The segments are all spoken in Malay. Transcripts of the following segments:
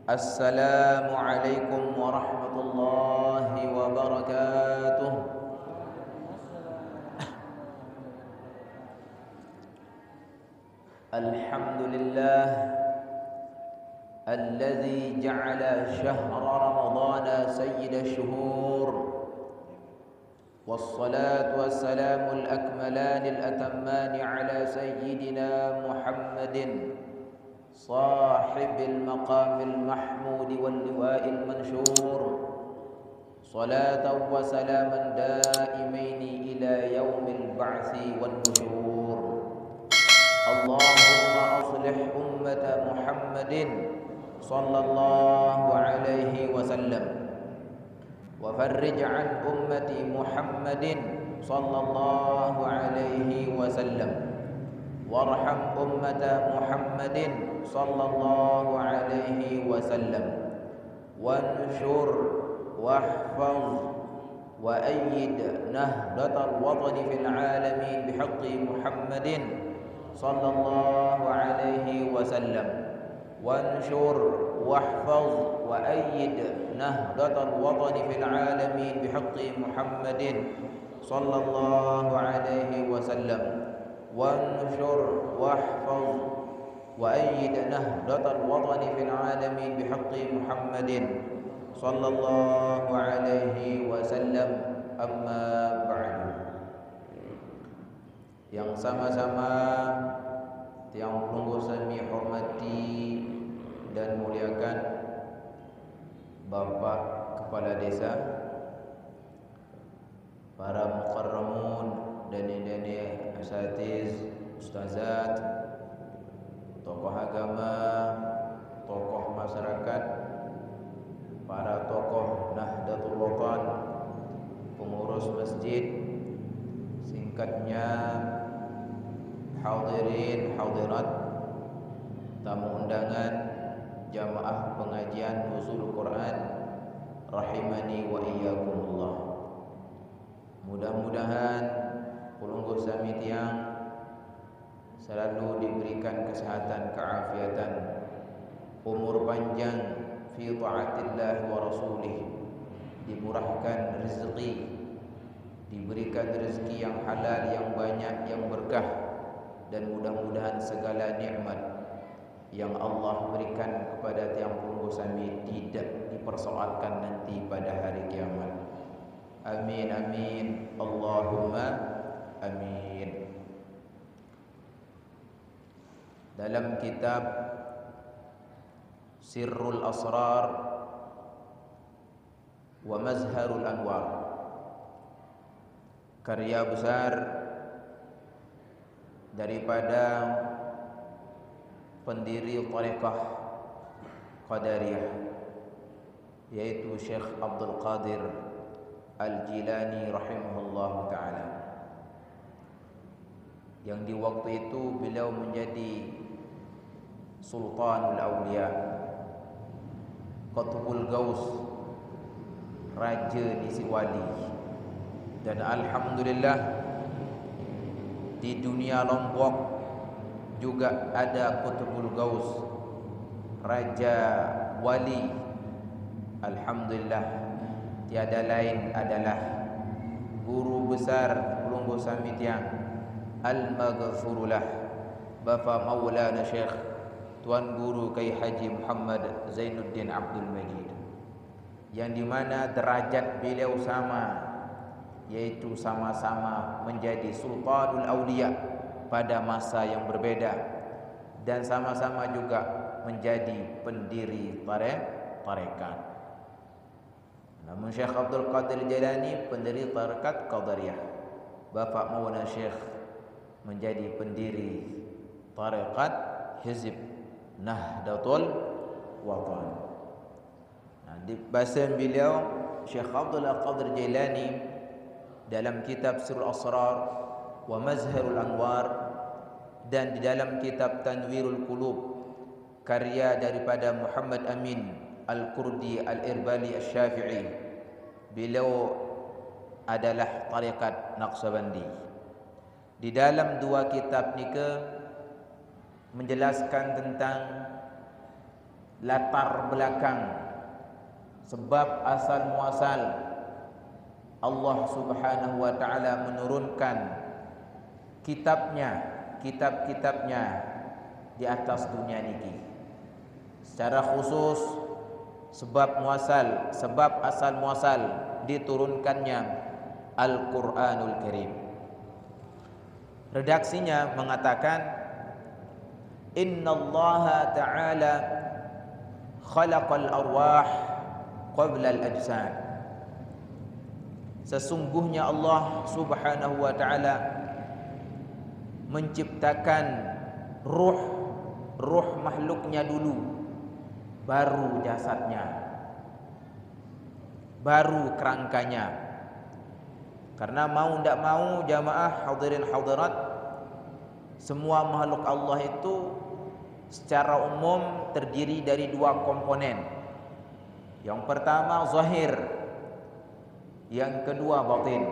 Assalamualaikum warahmatullahi wabarakatuh. Alhamdulillah alladzi ja'ala syahra ramadhana sayyida syuhur, wassalatu wassalamul akmalanil atammani ala sayyidina Muhammadin صاحب المقام المحمود واللواء المنشور، صلاة وسلاما دائمين إلى يوم البعث والنشور. اللهم أصلح أمة محمد صلى الله عليه وسلم، وفرج عن أمة محمد صلى الله عليه وسلم، وارحم أمة محمد صلى الله عليه وسلم، وانشر واحفظ وأيد نهضة الوطن في العالمين بحق محمد صلى الله عليه وسلم، وانشر واحفظ وأيد نهضة الوطن في العالمين بحق محمد صلى الله عليه وسلم، وانشر واحفظ وأيد نهضة الوطن في العالمين بحق محمد صلى الله عليه وسلم. Amma ba'du. Yang sama-sama yang perlu kami hormati dan muliakan Bapak Kepala Desa, para mukarramun dan nenek asatiz, ustazat, tokoh agama, tokoh masyarakat, para tokoh Nahdlatul Watan, pengurus masjid, singkatnya hadirin hadirat, tamu undangan, jamaah pengajian nuzul Quran rahimani wa iyyakumullah. Mudah-mudahan pulungguh sami tiang selalu diberikan kesehatan, keafiatan, umur panjang fi taatillah wa rasulih, dimurahkan rezeki, diberikan rezeki yang halal, yang banyak, yang berkah, dan mudah-mudahan segala nikmat yang Allah berikan kepada tiang pulungguh sami tidak dipersoalkan nanti pada hari kiamat. Amin amin Allahumma amin. Dalam kitab Sirrul Asrar wa Mazharul Anwar, karya besar daripada pendiri Thariqah Qadariyah, yaitu Syekh Abdul Qadir Al-Jilani rahimahullahu ta'ala, yang di waktu itu beliau menjadi Sultanul Awliya, Qutbul Gaus, raja di si wali. Dan alhamdulillah di dunia Lombok juga ada Qutbul Gaus, raja wali. Alhamdulillah, tiada lain adalah guru besar Pulungguh Sami tiang Al-Maghfurullah, Bapak Maulana Syekh Tuan Guru Kiai Haji Muhammad Zainuddin Abdul Majid, yang dimana derajat beliau sama, yaitu sama-sama menjadi Sultanul Aulia pada masa yang berbeda, dan sama-sama juga menjadi pendiri tarekat. Namun Syekh Abdul Qadir Jilani pendiri tarekat Qadariyah, Bapak Maulana Syekh menjadi pendiri tarekat Hizib Nahdlatul Watan. Di bahasa beliau Syekh Abdul Qadir Jilani dalam kitab Sirrul Asrar wa Mazharul Anwar, dan di dalam kitab Tanwirul Qulub karya daripada Muhammad Amin Al-Kurdi Al-Irbali Al-Syafi'i, beliau adalah tarekat Naqsabandi. Di dalam dua kitab ni menjelaskan tentang latar belakang, sebab asal muasal Allah Subhanahu wa taala menurunkan kitab-kitabnya di atas dunia niki. Secara khusus sebab asal muasal diturunkannya Al-Qur'anul Karim. Redaksinya mengatakan, Innallaha ta'ala khalaqal arwah qabla al-ajsad. Sesungguhnya Allah Subhanahu wa taala menciptakan ruh makhluknya dulu, baru jasadnya, baru kerangkanya. Karena mau tidak mau jamaah hadirin hadirat, semua makhluk Allah itu secara umum terdiri dari dua komponen. Yang pertama zahir, yang kedua batin.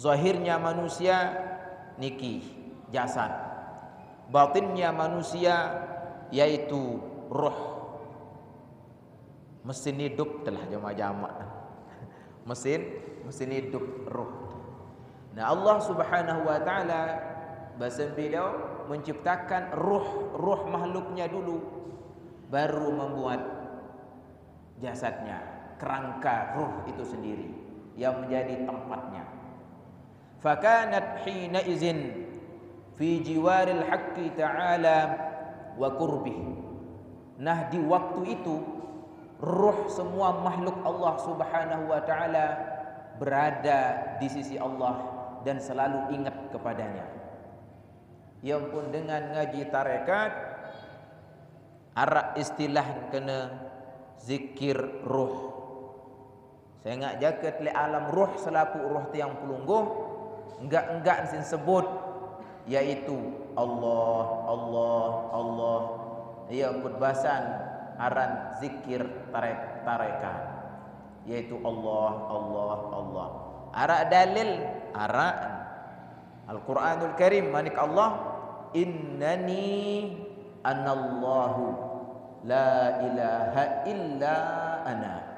Zahirnya manusia niki jasad, batinnya manusia yaitu roh. Mesin hidup telah jamak-jamak. Mesin hidup roh. Nah, Allah Subhanahu wa taala bahasa beliau menciptakan ruh makhluknya dulu, baru membuat jasadnya, kerangka ruh itu sendiri yang menjadi tempatnya. Fakanat hina izin fi jiwaril haqqi ta'ala wa qurbih. Nah, di waktu itu ruh semua makhluk Allah Subhanahu wa taala berada di sisi Allah dan selalu ingat kepadanya. Yang pun dengan ngaji tarekat arak istilah kena zikir ruh. Saya ngak jaket le alam ruh selapu ruh tiang pelungguh, enggak sin sebut yaitu Allah. Ia pun bahasan aran zikir tarekat yaitu Allah. Arak dalil arak Al-Quranul Karim manik Allah, innani anallahu la ilaha illa ana.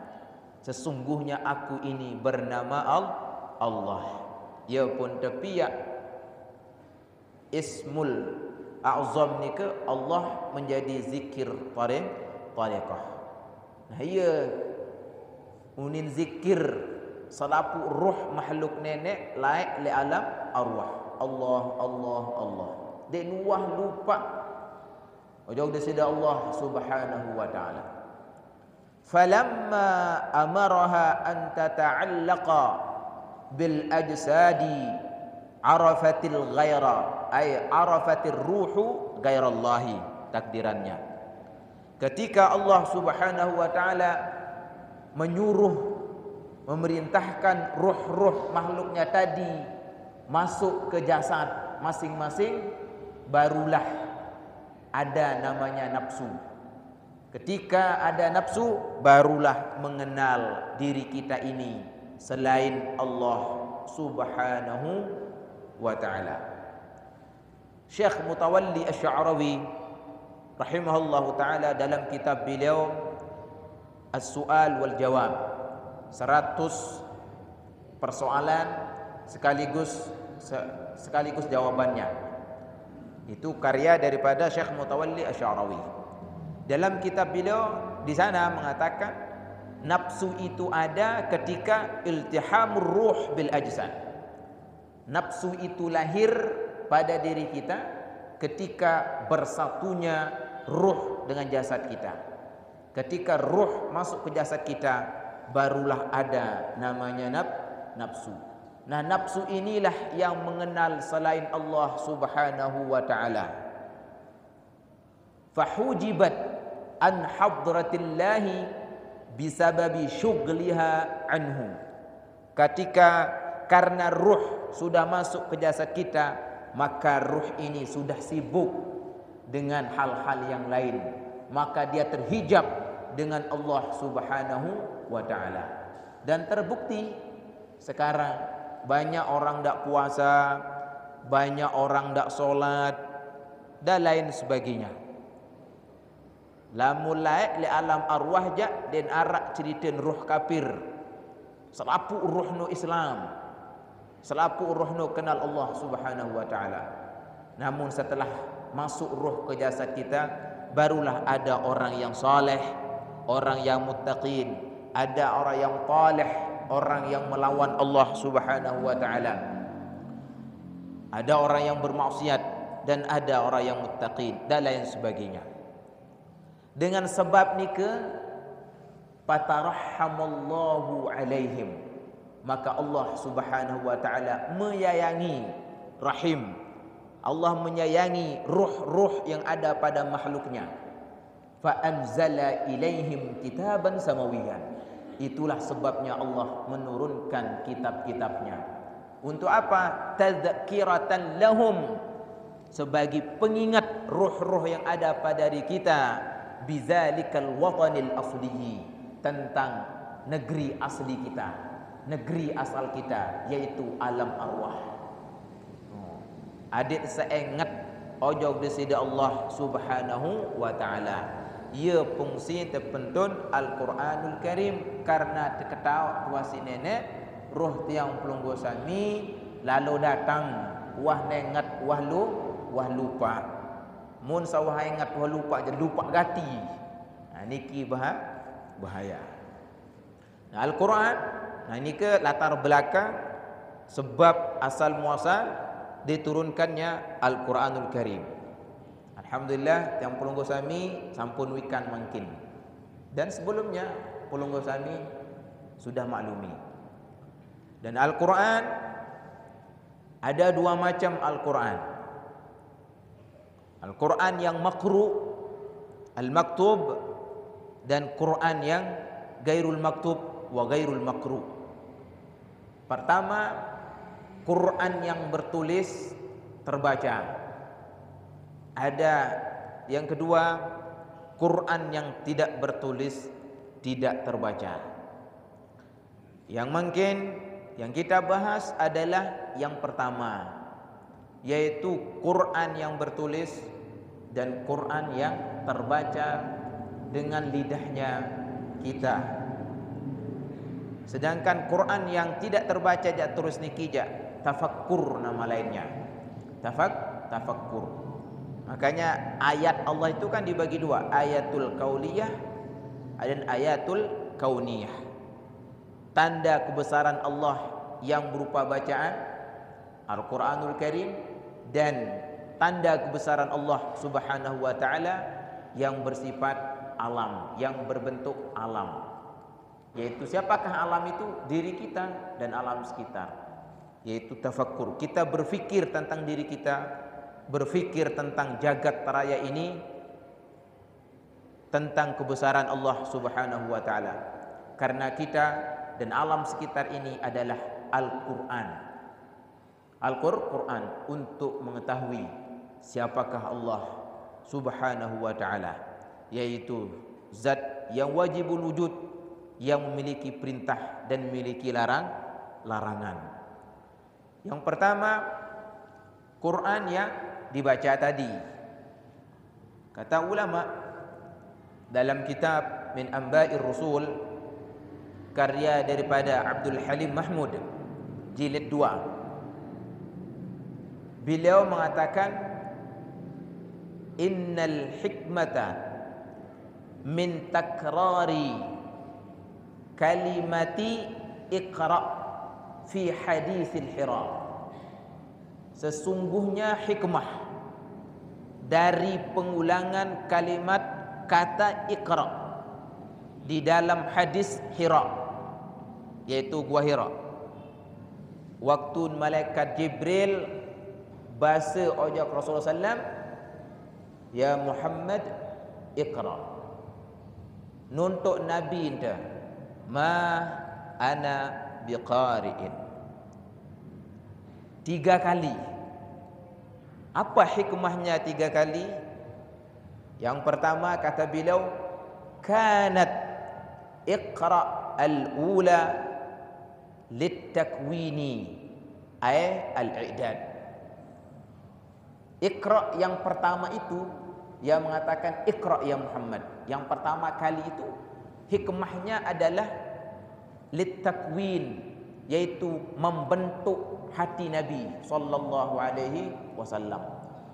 Sesungguhnya aku ini bernama Allah. Ia pun tepiak ismul a'zam ni ke Allah menjadi zikir tariqah. Nah, ia unin zikir salapu ruh makhluk nenek laik le alam arwah. Allah. Dek nuah lupa. Ojok dia sida Allah Subhanahu wa taala. Falamma amaraha an tata'allaqa bil ajsadi arafatil ghaira, ay arafatir ruhu ghairallahi, takdirannya. Ketika Allah Subhanahu wa taala menyuruh, memerintahkan ruh-ruh makhluknya tadi masuk ke jasad masing-masing, barulah ada namanya nafsu. Ketika ada nafsu, barulah mengenal diri kita ini selain Allah Subhanahu wa ta'ala. Syekh Mutawalli Asy-Sya'rawi rahimahullahu ta'ala dalam kitab beliau As-Su'al wal Jawab, 100 persoalan sekaligus jawabannya. Itu karya daripada Syekh Mutawalli Asy-Sya'rawi. Dalam kitab beliau di sana mengatakan nafsu itu ada ketika iltihamur ruh bil ajsad. Nafsu itu lahir pada diri kita ketika bersatunya ruh dengan jasad kita. Ketika ruh masuk ke jasad kita, barulah ada namanya nafsu. Nah, nafsu inilah yang mengenal selain Allah Subhanahu wa ta'ala. Fahujibat an hadratillahi bisababi syughliha anhu. Karena ruh sudah masuk ke jasad kita, maka ruh ini sudah sibuk dengan hal-hal yang lain, maka dia terhijab dengan Allah Subhanahu wa ta'ala. Dan terbukti sekarang banyak orang tak puasa, banyak orang tak solat dan lain sebagainya. Lamun laik le alam arwah jak den arak ceriten roh kafir. Selapu roh no Islam. Selapu roh no kenal Allah Subhanahu wa taala. Namun setelah masuk roh ke jasad kita, barulah ada orang yang saleh, orang yang muttaqin, ada orang yang talih, orang yang melawan Allah Subhanahu wa taala. Ada orang yang bermaksiat dan ada orang yang muttaqin dan lain sebagainya. Dengan sebab ni ke fatarahhamallahu alaihim, maka Allah Subhanahu wa taala menyayangi, rahim. Allah menyayangi ruh-ruh yang ada pada makhluknya. Fa anzala ilaihim kitaban samawiyan. Itulah sebabnya Allah menurunkan kitab-kitabnya. Untuk apa? Tadzkiratan lahum, sebagai pengingat ruh-ruh yang ada pada diri kita, bizalikal watanil aslihi, tentang negeri asli kita, negeri asal kita, yaitu alam arwah. Adik seingat ojo besida Allah Subhanahu wa taala. Ia fungsi terpentun Al-Quranul Karim, karena terketahui tuasi nenek roh tiang pelunggu sami lalu datang wah nengat wah lupa. Mun sawah ingat wah lupa je lupa gati. Niki bahaya. Al-Quran, ini ke latar belakang sebab asal muasal diturunkannya Al-Quranul Karim. Alhamdulillah yang pelunggu sami sampun wikan mungkin. Dan sebelumnya pelunggu sami sudah maklumi. Dan Al-Quran ada dua macam Al-Quran. Al-Quran yang makru, al-maktub, dan Quran yang gairul maktub wa gairul makru. Pertama, Quran yang bertulis terbaca. Ada yang kedua, Quran yang tidak bertulis tidak terbaca. Yang mungkin yang kita bahas adalah yang pertama, yaitu Quran yang bertulis dan Quran yang terbaca dengan lidahnya kita. Sedangkan Quran yang tidak terbaca jak terus niki jak tafakkur nama lainnya. Tafakkur. Makanya ayat Allah itu kan dibagi dua, ayatul qauliyah dan ayatul kauniyah. Tanda kebesaran Allah yang berupa bacaan Al-Quranul Karim, dan tanda kebesaran Allah Subhanahu wa taala yang bersifat alam, yang berbentuk alam. Yaitu siapakah alam itu? Diri kita dan alam sekitar. Yaitu tafakkur. Kita berfikir tentang diri kita, berfikir tentang jagat raya ini, tentang kebesaran Allah Subhanahu wa taala. Karena kita dan alam sekitar ini adalah Al-Quran. Al-Quran untuk mengetahui siapakah Allah Subhanahu wa taala, yaitu zat yang wajibul wujud, yang memiliki perintah dan memiliki larangan. Yang pertama, Quran yang dibaca tadi. Kata ulama dalam kitab Min Amba'ir Rusul, karya daripada Abdul Halim Mahmud, jilid 2, beliau mengatakan, innal hikmata min takrari kalimati iqra fi haditsil hira. Sesungguhnya hikmah dari pengulangan kalimat kata iqra di dalam hadis Hira, yaitu gua Hira. Waktu malaikat Jibril bahasa ojak Rasulullah sallam, ya Muhammad iqra, nuntuk Nabi enta, ma ana biqari'in, 3 kali. Apa hikmahnya 3 kali? Yang pertama kata beliau, kanat iqra al-ula litakwini ay al-i'dad. Iqra yang pertama itu, yang mengatakan Iqra ya Muhammad. Yang pertama kali itu hikmahnya adalah litakwin, yaitu membentuk hati Nabi sallallahu alaihi wasallam,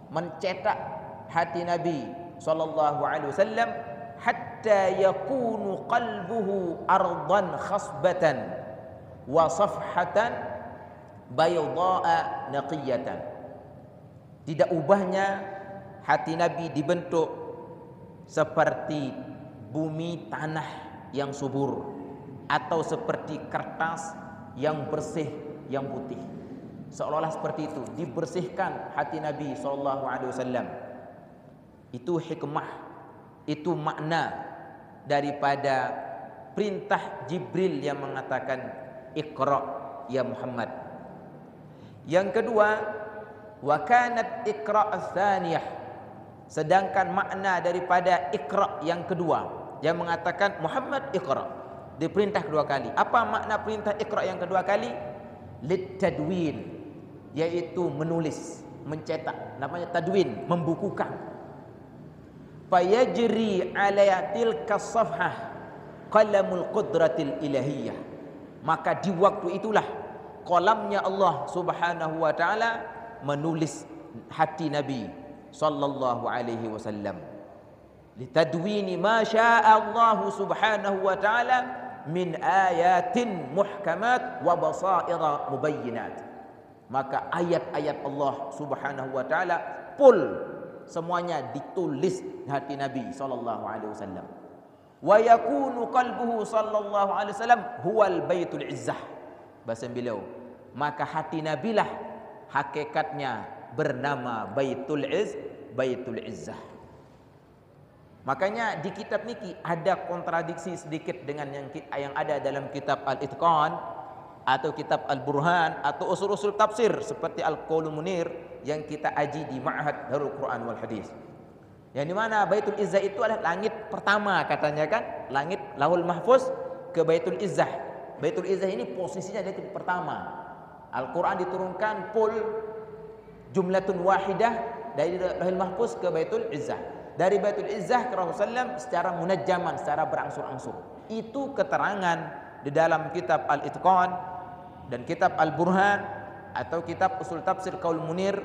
mencetak hati Nabi sallallahu alaihi wasallam hatta yakunu qalbuhu ardan khasbatan wa safhatan bayda'a naqiyatan. Tidak ubahnya hati Nabi dibentuk seperti bumi tanah yang subur atau seperti kertas yang bersih yang putih. Seolah-olah seperti itu dibersihkan hati Nabi sallallahu alaihi wasallam. Itu hikmah, itu makna daripada perintah Jibril yang mengatakan Iqra ya Muhammad. Yang kedua, wa kanat Iqra ats-tsaniyah, sedangkan makna daripada Iqra yang kedua yang mengatakan Muhammad Iqra, diperintah kedua kali. Apa makna perintah Iqra yang kedua kali? Litadwin, yaitu menulis, mencetak, namanya tadwin, membukukan. Fayajri ala tilka safhah qalamul qudratil ilahiyah, maka di waktu itulah qalamnya Allah Subhanahu wa taala menulis hati Nabi sallallahu alaihi wasallam. Litadwini ma syaa Allah Subhanahu wa taala min ayatin muhkamat wa basaira mubayyinat. Maka ayat-ayat Allah Subhanahu wa taala full semuanya ditulis di hati Nabi sallallahu alaihi wasallam. Wa yakunu qalbuhu sallallahu alaihi wasallam huwal baitul izzah. Bahasa beliau, maka hati Nabi lah hakikatnya bernama Baitul Izzah. Makanya di kitab niki ada kontradiksi sedikit dengan yang ada dalam kitab Al-Itqan atau kitab Al-Burhan atau usul-usul tafsir seperti Al-Qaulul Munir yang kita aji di Ma'had Darul Quran wal Hadis. Yang di mana Baitul Izzah itu adalah langit pertama, katanya kan, langit Lauhul Mahfuz ke Baitul Izzah. Baitul Izzah ini posisinya dari pertama. Al-Quran diturunkan full jumlatun wahidah dari Lauhul Mahfuz ke Baitul Izzah. Dari Baitul Izzah ke Rasulullah SAW secara munajjaman, secara berangsur-angsur. Itu keterangan di dalam kitab Al-Itqan dan kitab Al-Burhan atau kitab Usul Tafsir Qaul Munir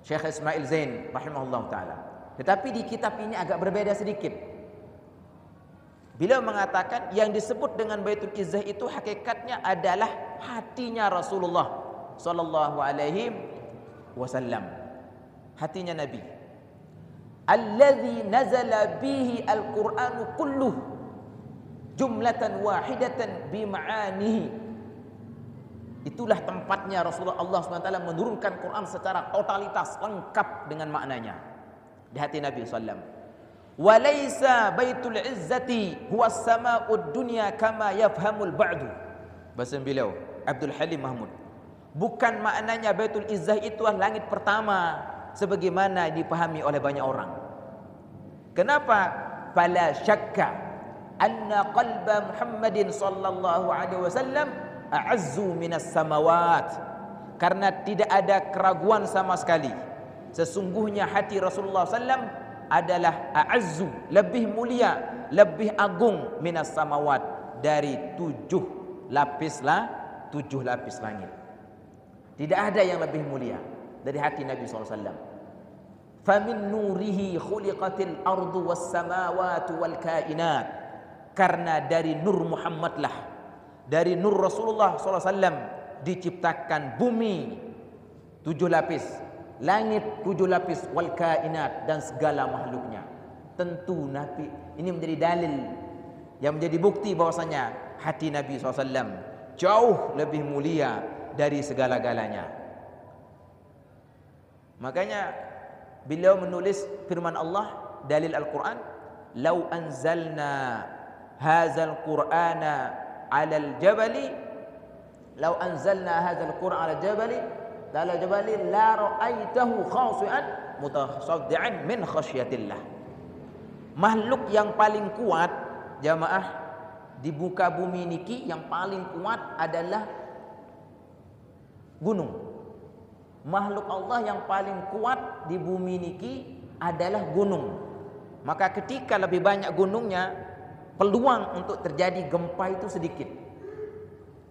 Syekh Ismail Zain rahimahullah ta'ala. Tetapi di kitab ini agak berbeda sedikit. Beliau mengatakan yang disebut dengan Baitul Izzah itu hakikatnya adalah hatinya Rasulullah sallallahu alaihi wasallam. Hatinya Nabi. Allazi nazala bihi al-Qur'anu kulluh jumlatan wahidatan bi ma'anihi. Itulah tempatnya Rasulullah Allah SWT menurunkan Quran secara totalitas lengkap dengan maknanya di hati Nabi sallallahu alaihi wasallam. Walaysa baitul izzati huwa as-sama'ud dunya kama yafhamul ba'du. Bahasa beliau Abdul Halim Mahmud, bukan maknanya Baitul Izzah itu adalah langit pertama sebagaimana dipahami oleh banyak orang. Kenapa? Fala syakka anna qalba Muhammadin sallallahu alaihi wasallam a'azzu minas samawat. Karena tidak ada keraguan sama sekali, sesungguhnya hati Rasulullah sallam adalah a'azzu, lebih mulia, lebih agung minas samawat, dari 7 lapis langit. Tidak ada yang lebih mulia dari hati Nabi SAW. Famin nurihi khuliqatil ardu was samawati wal kainat. Karena dari nur Muhammad lah, dari nur Rasulullah SAW diciptakan bumi 7 lapis, langit 7 lapis, wal kainat, dan segala makhluknya. Tentu Nabi ini menjadi dalil yang menjadi bukti bahwasanya hati Nabi SAW jauh lebih mulia dari segala-galanya. Makanya beliau menulis firman Allah, dalil Al-Quran, "Lau anzalna hadzal Qur'ana 'alal jabali, lau anzalna hadzal Qur'ana 'alal jabali la ra'aitahu khashi'an mutasaddian min khasyatillah." Makhluk yang paling kuat jamaah di muka bumi niki, yang paling kuat adalah gunung. Makhluk Allah yang paling kuat di bumi niki adalah gunung. Maka ketika lebih banyak gunungnya, peluang untuk terjadi gempa itu sedikit.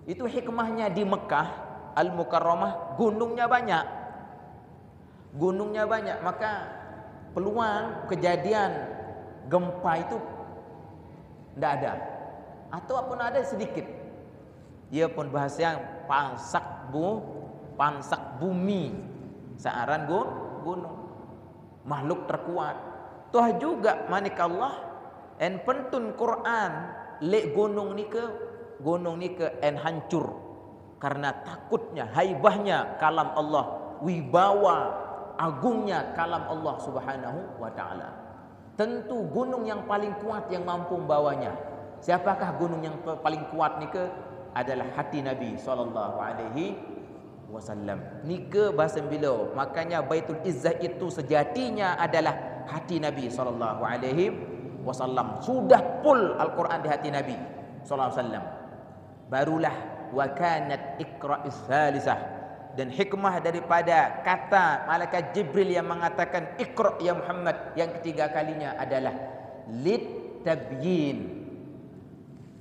Itu hikmahnya di Mekah Al-Mukarramah, gunungnya banyak. Gunungnya banyak, maka peluang kejadian gempa itu tidak ada. Atau apun ada sedikit. Ia pun bahasa yang pansak bumi. Searan gunung. Makhluk terkuat. Tuh juga manik Allah en pentun Quran le gunung ni ke en hancur karena takutnya, haibahnya kalam Allah, wibawa agungnya kalam Allah Subhanahu wa taala. Tentu gunung yang paling kuat yang mampu membawanya. Siapakah gunung yang paling kuat ni ke? Adalah hati Nabi sallallahu alaihi wasallam. Nika bahasa beliau. Makanya Baitul Izzah itu sejatinya adalah hati Nabi sallallahu alaihi wasallam. Sudah full Al-Quran di hati Nabi sallallahu alaihi wasallam. Barulah wa kanat iqra'is salisah, dan hikmah daripada kata malaikat Jibril yang mengatakan Iqra ya Muhammad yang ketiga kalinya adalah litabyin,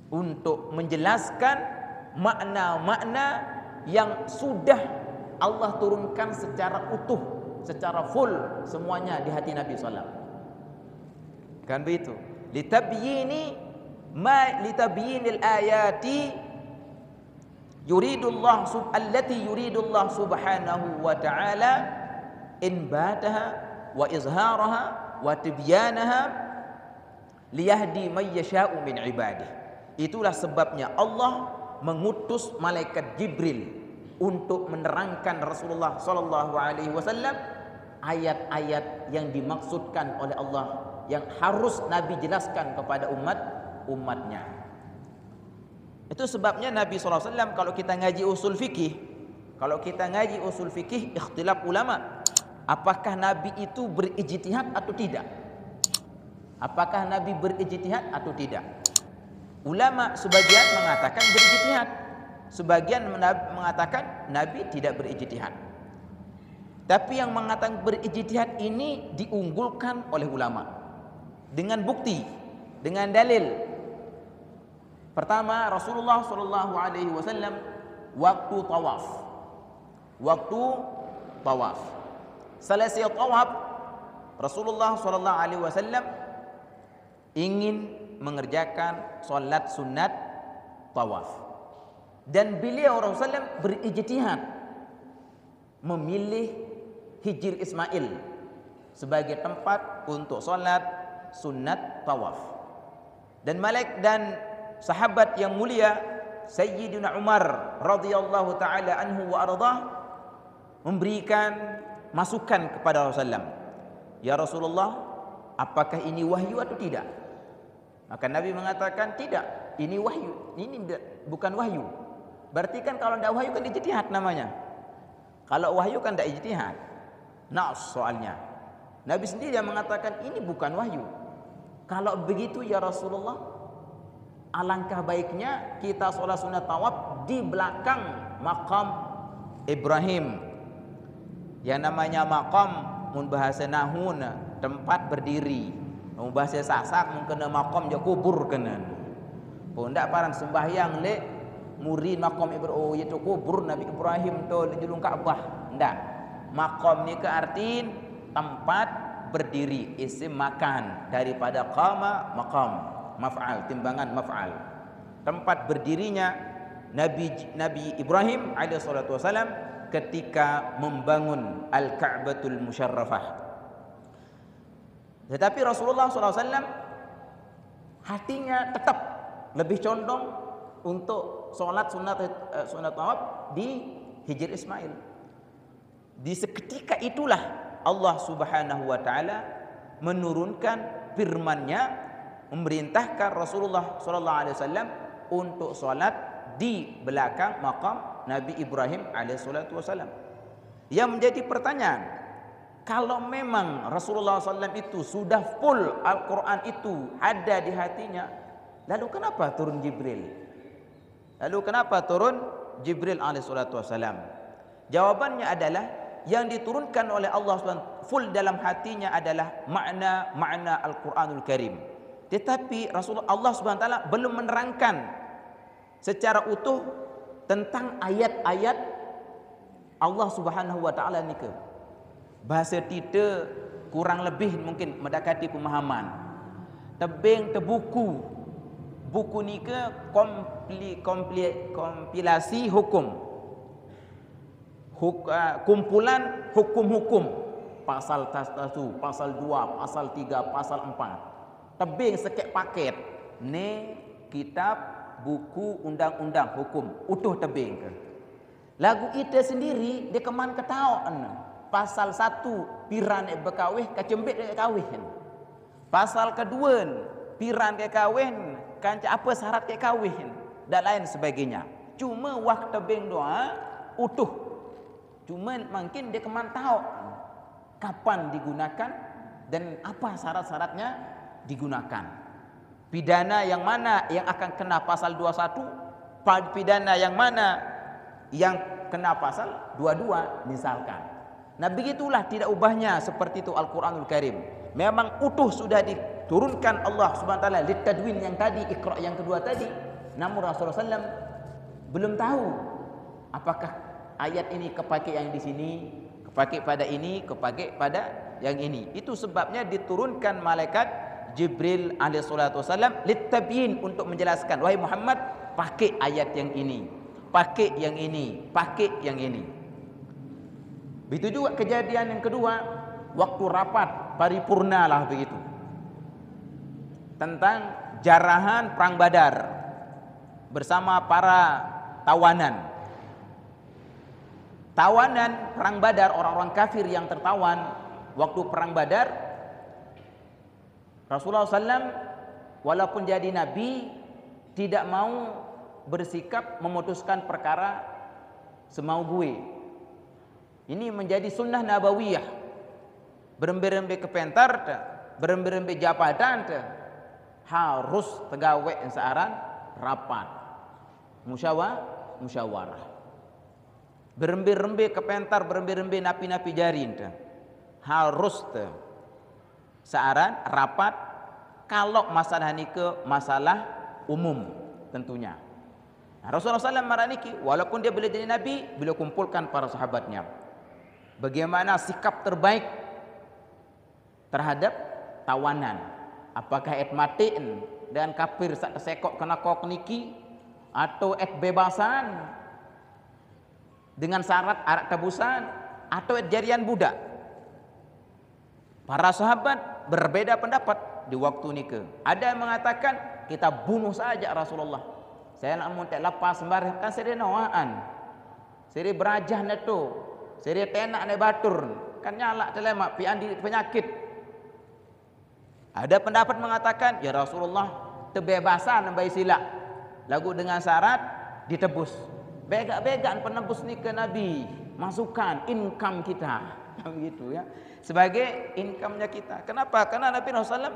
untuk menjelaskan makna-makna yang sudah Allah turunkan secara utuh, secara full semuanya di hati Nabi sallallahu alaihi wasallam. Kan begitu. Litabyinil ayati allati yuridullah subhanahu wa ta'ala inbataha wa izharaha wa tibyanaha liyahdi man yasha'u min ibadihi. Itulah sebabnya Allah mengutus malaikat Jibril untuk menerangkan Rasulullah sallallahu alaihi wasallam ayat-ayat yang dimaksudkan oleh Allah, yang harus Nabi jelaskan kepada umatnya. Itu sebabnya Nabi SAW kalau kita ngaji usul fikih, ikhtilaf ulama, apakah Nabi itu berijtihad atau tidak? Apakah Nabi berijtihad atau tidak? Ulama sebagian mengatakan berijtihad, sebagian mengatakan Nabi tidak berijtihad. Tapi yang mengatakan berijtihad ini diunggulkan oleh ulama dengan bukti, dengan dalil. Pertama, Rasulullah sallallahu alaihi wasallam waktu tawaf. Selesai tawaf, Rasulullah sallallahu alaihi wasallam ingin mengerjakan solat sunat tawaf. Dan beliau Rasulullah berijtihad memilih Hijr Ismail sebagai tempat untuk solat sunat tawaf. Dan sahabat yang mulia Sayyidina Umar radhiyallahu taala anhu wa ardhah memberikan masukan kepada Rasulullah. Ya Rasulullah, apakah ini wahyu atau tidak? Maka Nabi mengatakan tidak, ini wahyu. Ini bukan wahyu. Berarti kan kalau tidak wahyu kan ijtihad namanya. Kalau wahyu kan tidak ijtihad. Nas soalnya. Nabi sendiri yang mengatakan ini bukan wahyu. Kalau begitu ya Rasulullah, alangkah baiknya kita sholat sunat tawaf di belakang makam Ibrahim. Yang namanya makam mun bahasa nahun tempat berdiri. Mun bahasa sasak mun kena makam je kubur kena. Pun ndak parang sembahyang le murid makam Ibrahim, oh itu kubur Nabi Ibrahim tu di julung Ka'bah. Ndak. Makam ni ke artiin tempat berdiri, isim makan daripada qama maqam, maf'al, timbangan maf'al. Tempat berdirinya Nabi Ibrahim alaihi salatu wasalam ketika membangun Al-Ka'batul Musyarrafah. Tetapi Rasulullah SAW hatinya tetap lebih condong untuk sholat sunat tawaf di Hijr Ismail. Di seketika itulah Allah Subhanahu wa taala menurunkan firman-Nya, memerintahkan Rasulullah sallallahu alaihi wasallam untuk sholat di belakang makam Nabi Ibrahim alaihi salatu wasallam. Yang menjadi pertanyaan, kalau memang Rasulullah SAW itu sudah full Al-Quran itu ada di hatinya, lalu kenapa turun Jibril? Alaihi salatu wasallam? Jawabannya adalah yang diturunkan oleh Allah SWT full dalam hatinya adalah makna Al-Quranul Karim. Tetapi Rasulullah Allah SWT belum menerangkan secara utuh tentang ayat-ayat Allah Subhanahu wa taala ni ke. Bahasa kita kurang lebih mungkin mendekati pemahaman. Tebing tebuku. Buku ni ke kompilasi hukum. Kumpulan hukum-hukum. Pasal 1, pasal 2, pasal 3, pasal 4. Tebing sekek paket. Ni kitab buku undang-undang hukum utuh tebing ke. Lagu kita sendiri dia keman ketahuan. Pasal 1 piran berkawin kacembet dia kawin. Pasal kedua piran dia kawin kan apa syarat dia kawin dan lain sebagainya. Cuma waktu tebing doa utuh. Cuma mungkin dia keman tahu kapan digunakan dan apa syarat-syaratnya digunakan. Pidana yang mana yang akan kena pasal 21, pidana yang mana yang kena pasal 22 misalkan. Nah begitulah tidak ubahnya seperti itu Al-Quranul Karim. Memang utuh sudah diturunkan Allah Subhanahu wa taala litadwin yang tadi, Iqra yang kedua tadi. Namun Rasulullah SAW belum tahu apakah ayat ini kepakai yang di sini, kepakai pada ini, kepakai pada yang ini. Itu sebabnya diturunkan malaikat Jibril alaihi salatu wasallam litabyin untuk menjelaskan, wahai Muhammad, pakai ayat yang ini, pakai yang ini, pakai yang ini. Begitu juga kejadian yang kedua, waktu rapat paripurna lah begitu. Tentang jarahan perang Badar bersama para tawanan. Tawanan perang Badar, orang-orang kafir yang tertawan waktu perang Badar. Rasulullah SAW walaupun jadi Nabi tidak mau bersikap memutuskan perkara semau gue. Ini menjadi sunnah nabawiyah. Berembe-rembe kepentar, berembe-rembe jabatan, harus tegawe searan rapat. Musyawarah. Berembe-rembe kepentar, berembe-rembe napi-napi jarin, harus searan rapat kalau masalah ini ke masalah umum tentunya. Nah, Rasulullah SAW maraniki walaupun dia boleh jadi Nabi, beliau kumpulkan para sahabatnya. Bagaimana sikap terbaik terhadap tawanan? Apakah et matiin dan kafir sak kesekok kena kok niki, atau et bebasan dengan syarat arak tebusan, atau et jarian budak? Para sahabat berbeda pendapat di waktu nikah. Ada yang mengatakan kita bunuh saja Rasulullah. Saya nak mau tak lepas sembarang kan saya nawaan. Saya berajah neto. Saya tenak ne batur. Kan nyala telemak pian di penyakit. Ada pendapat mengatakan ya Rasulullah tebebasan bayi sila. Lagu dengan syarat ditebus. Begak-begaan penebus nikah Nabi. Masukkan income kita. Begitu ya. Sebagai income-nya kita. Kenapa? Karena Nabi SAW,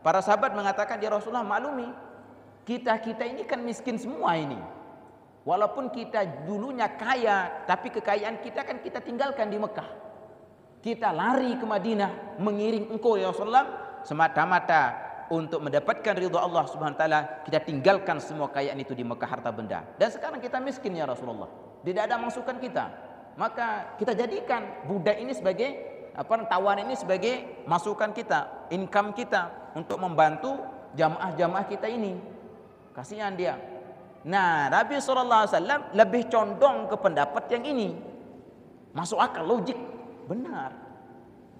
para sahabat mengatakan, ya Rasulullah maklumi, kita ini kan miskin semua ini. Walaupun kita dulunya kaya, tapi kekayaan kita kan kita tinggalkan di Mekah. Kita lari ke Madinah, mengiring engkau ya Rasulullah, semata-mata untuk mendapatkan ridha Allah Subhanahu wa taala, kita tinggalkan semua kekayaan itu di Mekah, harta benda. Dan sekarang kita miskin ya Rasulullah. Tidak ada masukan kita. Maka kita jadikan budak ini sebagai tawan ini sebagai masukan kita, income kita untuk membantu jamaah-jamaah kita ini. Kasihan dia. Nah, Nabi SAW lebih condong ke pendapat yang ini. Masuk akal, logik, benar.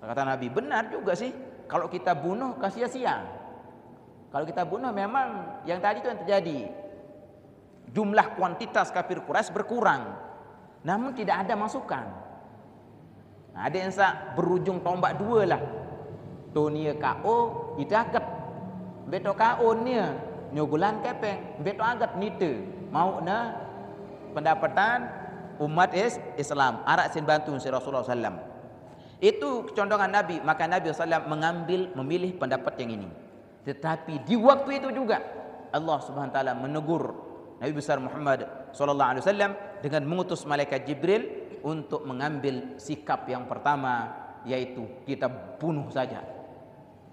Kata Nabi, benar juga sih. Kalau kita bunuh, kasih sia-sia. Kalau kita bunuh memang yang tadi itu yang terjadi. Jumlah kuantitas kafir Quraisy berkurang. Namun tidak ada masukan. Nah, ada yang berujung tombak dua lah. Tu nia KO, itu agat. Beto KO nia, nyogulan kepeng. Beto agat nite. Mau na pendapatan umat Islam. Arak sin bantu si Rasulullah SAW. Itu kecondongan Nabi. Maka Nabi SAW memilih pendapat yang ini. Tetapi di waktu itu juga Allah Subhanahu wa taala menegur Nabi besar Muhammad sallallahu alaihi wasallam dengan mengutus malaikat Jibril untuk mengambil sikap yang pertama, yaitu kita bunuh saja.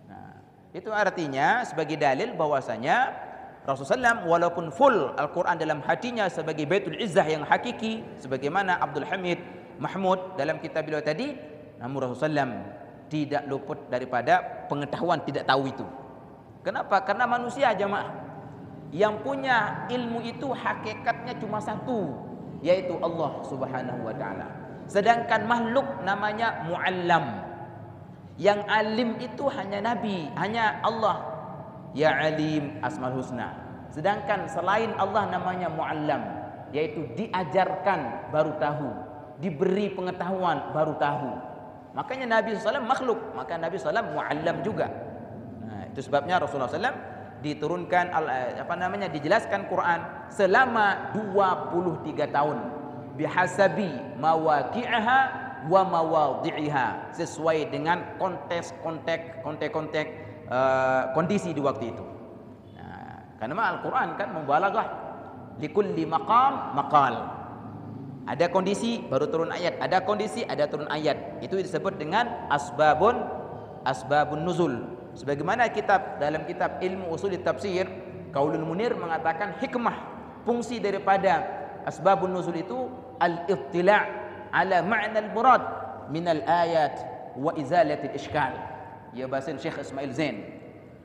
Nah, itu artinya sebagai dalil bahwasanya Rasulullah SAW walaupun full Al-Quran dalam hatinya sebagai Baitul Izzah yang hakiki, sebagaimana Abdul Hamid Mahmud dalam kitab beliau tadi, namun Rasulullah SAW tidak luput daripada pengetahuan tidak tahu itu. Kenapa? Karena manusia jamaah yang punya ilmu itu hakikatnya cuma satu, yaitu Allah Subhanahu wa taala. Sedangkan makhluk namanya muallam. Yang alim itu hanya nabi, hanya Allah. Ya alim asmaul husna. Sedangkan selain Allah namanya muallam, yaitu diajarkan baru tahu, diberi pengetahuan baru tahu. Makanya Nabi SAW makhluk, maka Nabi SAW muallam juga. Nah, itu sebabnya Rasulullah SAW diturunkan dijelaskan Quran selama 23 tahun bihasabi mawaqi'aha wa mawadhi'iha, sesuai dengan konteks kondisi di waktu itu. Nah, karena Al-Quran kan membalaghah, likulli maqam maqal. Ada kondisi baru turun ayat, ada kondisi ada turun ayat. Itu disebut dengan asbabun nuzul. Sebagaimana dalam kitab ilmu usul tafsir, Qaulul Munir mengatakan hikmah, fungsi daripada asbabun nuzul itu al-ittila' ala ma'na al-murad min al-ayat wa izalatil ishkal. Ya bahasa Syekh Ismail Zain,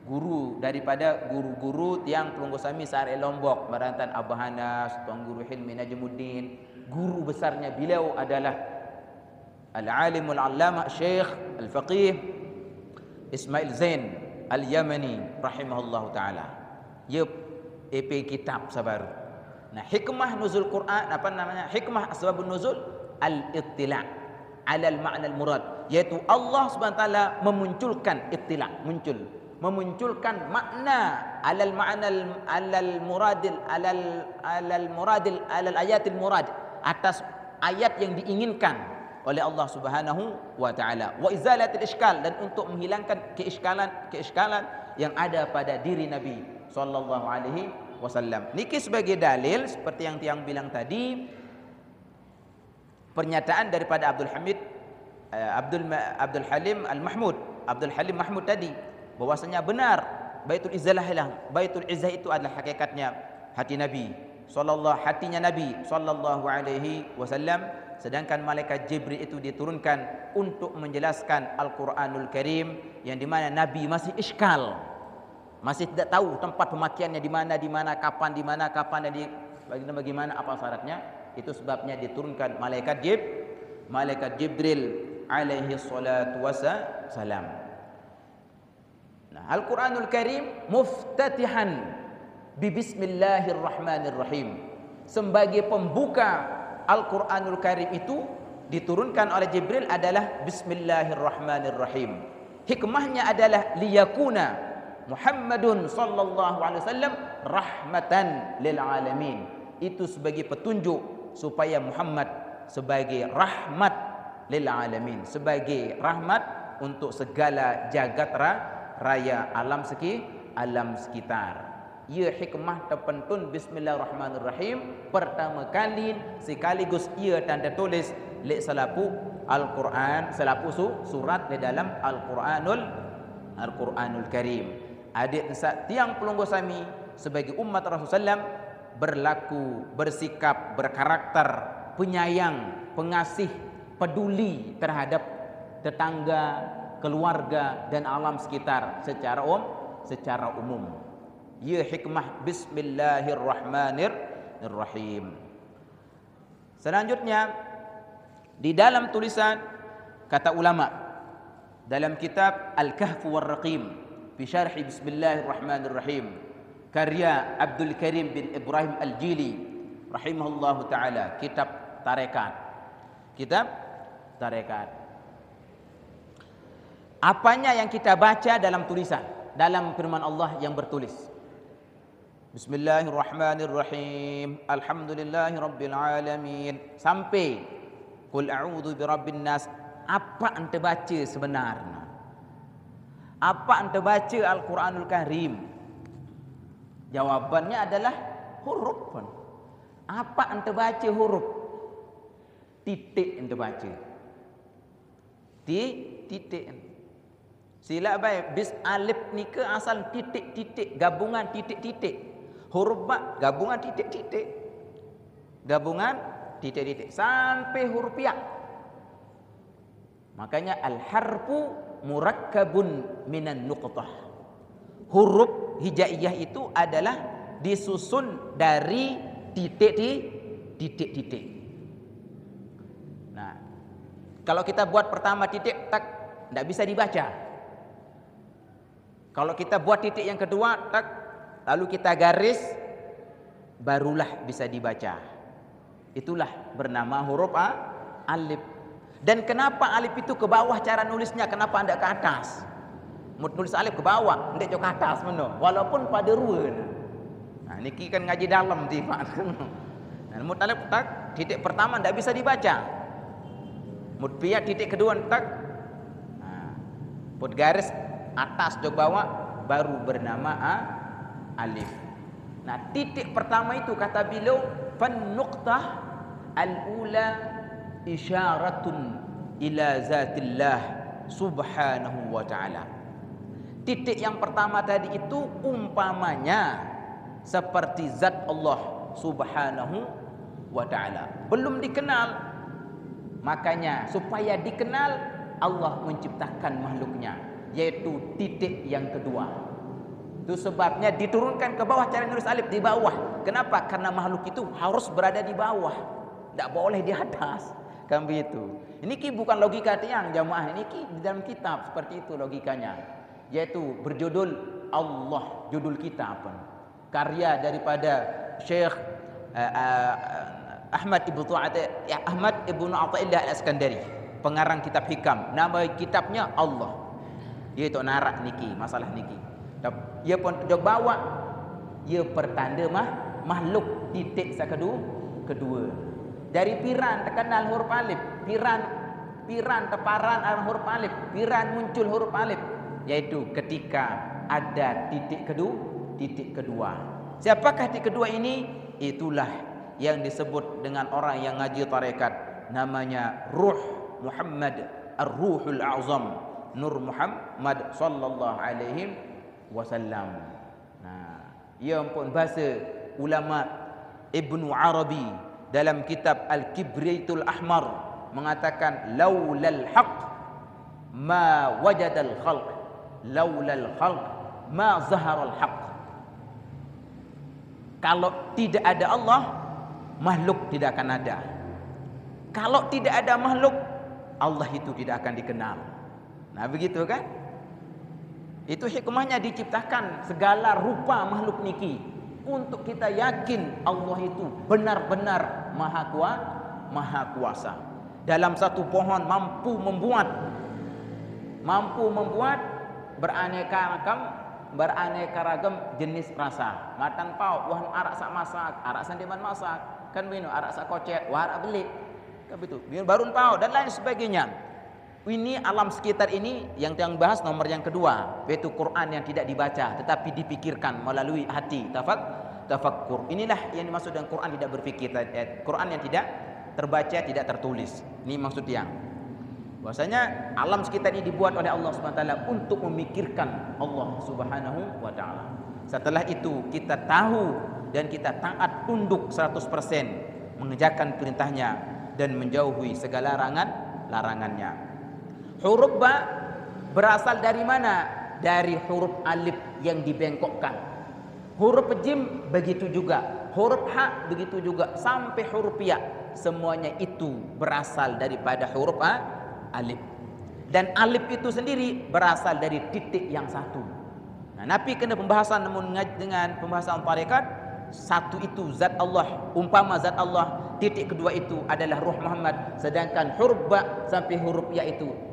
guru daripada guru-guru tiang Pelunggu Sami Sa'ari Lombok, Barantan Abah Hanas, Tuan Guru Hilmi Najmuddin. Guru besarnya beliau adalah al-alimul allama Syekh al-faqih Ismail Zain al-Yamani rahimahullahu taala. Ia EP kitab sabar. Nah, hikmah nuzul Quran hikmah asbabun nuzul al-ittila' ala al-ma'na al-murad, yaitu Allah Subhanahu wa taala memunculkan ittila', memunculkan makna alal ma'na alal muradil alal muradil alal ayatil murad, atas ayat yang diinginkan oleh Allah Subhanahu wa taala, wa izalatil iskal, dan untuk menghilangkan keiskalan yang ada pada diri Nabi sallallahu alaihi wasallam. Niki sebagai dalil seperti yang tiang bilang tadi, pernyataan daripada Abdul Halim Mahmud tadi, bahwasanya benar Baitul Izzah itu adalah hakikatnya hati Nabi hatinya Nabi sallallahu alaihi wasallam. Sedangkan malaikat Jibril itu diturunkan untuk menjelaskan Al-Quranul Karim, yang dimana Nabi masih iskal, masih tidak tahu tempat pemakaiannya di mana, kapan, dan bagaimana apa syaratnya. Itu sebabnya diturunkan malaikat Jibril alaihi salatu wassalam. Nah, Al-Quranul Karim muftatihan bi bismillahirrahmanirrahim. Sebagai pembuka Al-Quranul Karim itu diturunkan oleh Jibril adalah bismillahirrahmanirrahim. Hikmahnya adalah liyakuna Muhammadun sallallahu alaihi wasallam rahmatan lil alamin. Itu sebagai petunjuk supaya Muhammad sebagai rahmat lil alamin, sebagai rahmat untuk segala jagat raya alam sekitar. Ia hikmah terpentun bismillahirrahmanirrahim pertama kali, sekaligus ia tanda tulis lek selapu Al-Quran, selapu surat di dalam Al-Quranul Karim. Adik tiang Pelunggu Sami sebagai umat Rasulullah SAW berlaku, bersikap, berkarakter penyayang, pengasih, peduli terhadap tetangga, keluarga dan alam sekitar secara umum. Ya hikmah bismillahirrahmanirrahim. Selanjutnya di dalam tulisan kata ulama dalam kitab Al-Kahf war-Raqim fi syarh bismillahirrahmanirrahim karya Abdul Karim bin Ibrahim Al-Jili rahimahullahu taala, kitab tarekat. Apanya yang kita baca dalam tulisan, dalam firman Allah yang bertulis Bismillahirrahmanirrahim, Alhamdulillahirabbil alamin, sampai Qul a'udzu birabbin nas. Apa anda baca sebenarnya? Apa anda baca Al-Quranul Karim? Jawabannya adalah huruf. Apa anda baca huruf? titik ente baca. Titik. Sila baik bis alif ni ke asal titik-titik, gabungan titik-titik. Huruf ba gabungan titik-titik. Gabungan titik-titik sampai huruf ya. Makanya al-harfu murakkabun minan nuqtah. Huruf hijaiyah itu adalah disusun dari titik-titik. Nah, kalau kita buat pertama titik tak tidak bisa dibaca. Kalau kita buat titik yang kedua tak, lalu kita garis, barulah bisa dibaca. Itulah bernama huruf alif. Dan kenapa alif itu ke bawah cara nulisnya? Kenapa anda ke atas? Nulis alif ke bawah, anda ke atas mana? Walaupun pada rua. Nah, niki kan ngaji dalam tiba. Nah, mut alif tak titik pertama tidak bisa dibaca. Mut pia titik kedua tak. Nah, put garis atas ke bawah baru bernama alif. Nah, titik pertama itu kata beliau fan nuqtah al-ula isyaratun ila zatillah subhanahu wa ta'ala. Titik yang pertama tadi itu umpamanya seperti zat Allah subhanahu wa ta'ala. Belum dikenal, makanya supaya dikenal Allah menciptakan makhluknya, yaitu titik yang kedua. Itu sebabnya diturunkan ke bawah cara nulis alif di bawah. Kenapa? Karena makhluk itu harus berada di bawah, tidak boleh di atas. Kan begitu. Ini bukan logika tiang jamaah, ini di dalam kitab seperti itu logikanya. Yaitu berjudul Allah, judul kitab apa? Karya daripada Syekh Ahmad Ibnu Athaillah Al-Iskandari, pengarang kitab hikam. Nama kitabnya Allah. Dia itu narak niki, masalah niki. Ia pun dok bawa, ia pertanda makhluk titik kedua. Dari piran terkenal huruf alif, piran teparan huruf alif, piran muncul huruf alif, yaitu ketika ada titik kedua. Siapakah titik kedua ini? Itulah yang disebut dengan orang yang ngaji tarekat, namanya Ruh Muhammad Ar-Ruhul A'zam, Nur Muhammad sallallahu alaihi wasallam. Nah, ia pun bahasa ulama Ibnu Arabi dalam kitab Al-Kibritul Ahmar mengatakan laulal haq ma wajadal khalq, laulal khalq ma zaharal haq. Kalau tidak ada Allah, makhluk tidak akan ada. Kalau tidak ada makhluk, Allah itu tidak akan dikenal. Nah, begitu kan? Itu hikmahnya diciptakan segala rupa makhluk niki, untuk kita yakin Allah itu benar-benar maha kuasa. Dalam satu pohon mampu membuat beraneka ragam jenis rasa. Matan pau, wah arak sak masak, arak sandiman masak, kan begitu, arak sak kocek, wah arak belik, kan begitu. Barun pau dan lain sebagainya. Ini alam sekitar ini yang bahas nomor yang kedua, yaitu Quran yang tidak dibaca tetapi dipikirkan melalui hati, tafakkur. Inilah yang dimaksud dengan Quran tidak berfikir, Quran yang tidak terbaca, tidak tertulis. Ini maksudnya. Bahwasanya alam sekitar ini dibuat oleh Allah Subhanahu wa taala untuk memikirkan Allah Subhanahu wa taala. Setelah itu kita tahu dan kita taat tunduk 100%, mengerjakan perintahnya dan menjauhi segala larangannya. Huruf ba berasal dari mana? Dari huruf alif yang dibengkokkan. Huruf jim begitu juga, huruf ha begitu juga, sampai huruf ya. Semuanya itu berasal daripada huruf alif. Dan alif itu sendiri berasal dari titik yang satu. Nah, Nabi kena pembahasan namun dengan pembahasan tarekat, satu itu zat Allah, umpama zat Allah, titik kedua itu adalah Ruh Muhammad, sedangkan huruf ba sampai huruf ya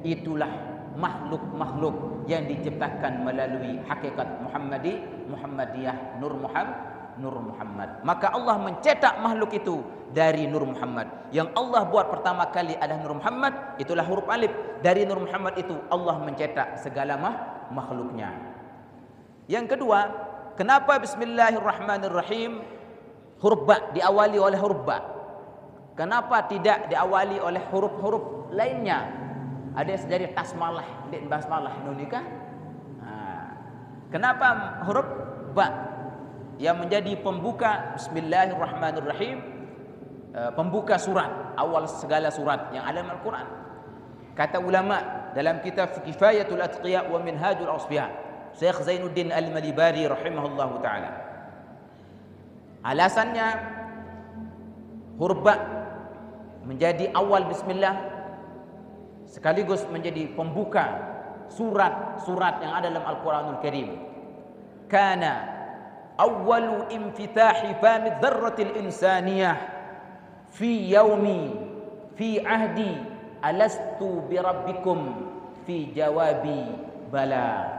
itulah makhluk-makhluk yang diciptakan melalui hakikat Muhammadiyah, Nur Muhammad. Maka Allah mencetak makhluk itu dari Nur Muhammad. Yang Allah buat pertama kali adalah Nur Muhammad, itulah huruf alif. Dari Nur Muhammad itu Allah mencetak segala makhluknya. Yang kedua, kenapa Bismillahirrahmanirrahim huruf ba diawali oleh huruf ba? Kenapa tidak diawali oleh huruf-huruf lainnya? Ada dari tasmalah, di basmalah nunikah? Kenapa huruf ba yang menjadi pembuka Bismillahirrahmanirrahim, pembuka surat, awal segala surat yang ada dalam Al-Quran? Kata ulama dalam kitab Kifayatul Atqiya wa Minhajul Asfiya, Syekh Zainuddin Al-Malibari rahimahullahu taala, alasannya huruf ba menjadi awal bismillah sekaligus menjadi pembuka surat-surat yang ada dalam Al-Quranul Karim. Kana awwalu infitahi fami dzarratil insaniyah fi yaumi fi ahdi alastu birabbikum fi jawabi bala.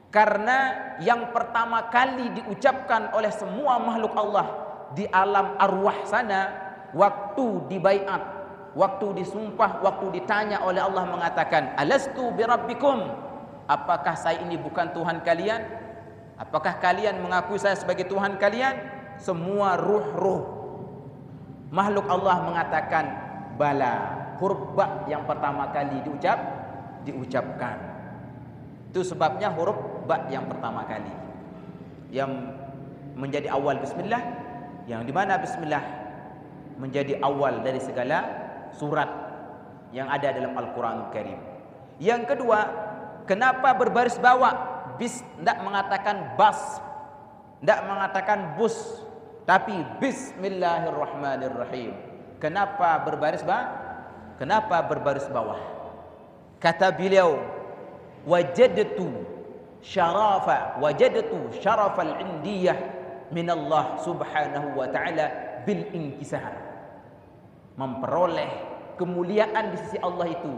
Karena yang pertama kali diucapkan oleh semua makhluk Allah di alam arwah sana, waktu dibaiat, waktu disumpah, waktu ditanya oleh Allah mengatakan, alastu birabbikum, apakah saya ini bukan Tuhan kalian? Apakah kalian mengakui saya sebagai Tuhan kalian? Semua ruh-ruh makhluk Allah mengatakan bala. Huruf ba yang pertama kali diucapkan. Itu sebabnya huruf ba yang pertama kali yang menjadi awal bismillah, yang dimana bismillah menjadi awal dari segala surat yang ada dalam Al-Quranul Karim. Yang kedua, kenapa berbaris bawah? Bis, tidak mengatakan bas, tidak mengatakan bus, tapi Bismillahirrahmanirrahim. Kenapa berbaris bawah? Kenapa berbaris bawah? Kata beliau, wajadtu syarafal indiyah min Allah subhanahu wa ta'ala bil inkisar. Memperoleh kemuliaan di sisi Allah itu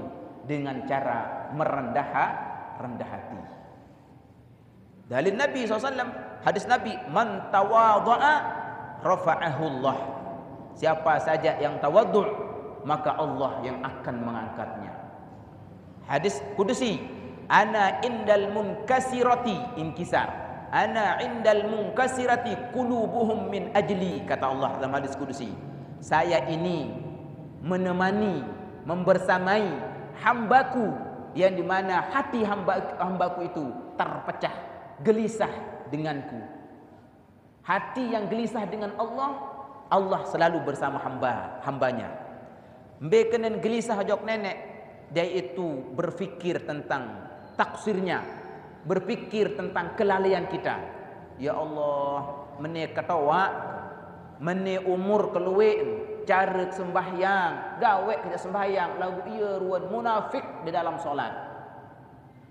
dengan cara rendah hati. Dalil Nabi SAW, hadis Nabi, man tawadha'a rafa'ahu Allah. Siapa saja yang tawadhu', maka Allah yang akan mengangkatnya. Hadis kudusi, ana indal munkasirati inkisar, ana indal munkasirati qulubuhum min ajli, kata Allah dalam hadis kudusi, saya ini menemani, membersamai hambaku yang dimana hati hambaku itu terpecah, gelisah denganku. Hati yang gelisah dengan Allah, Allah selalu bersama hambanya. Mbekenen gelisah jok nenek, dia itu berfikir tentang taksirnya, berfikir tentang kelalaian kita. Ya Allah, mene ketawa, mene umur keluwe, cara sembahyang, gawe kita sembahyang, lagu iya ruan munafik di dalam solat.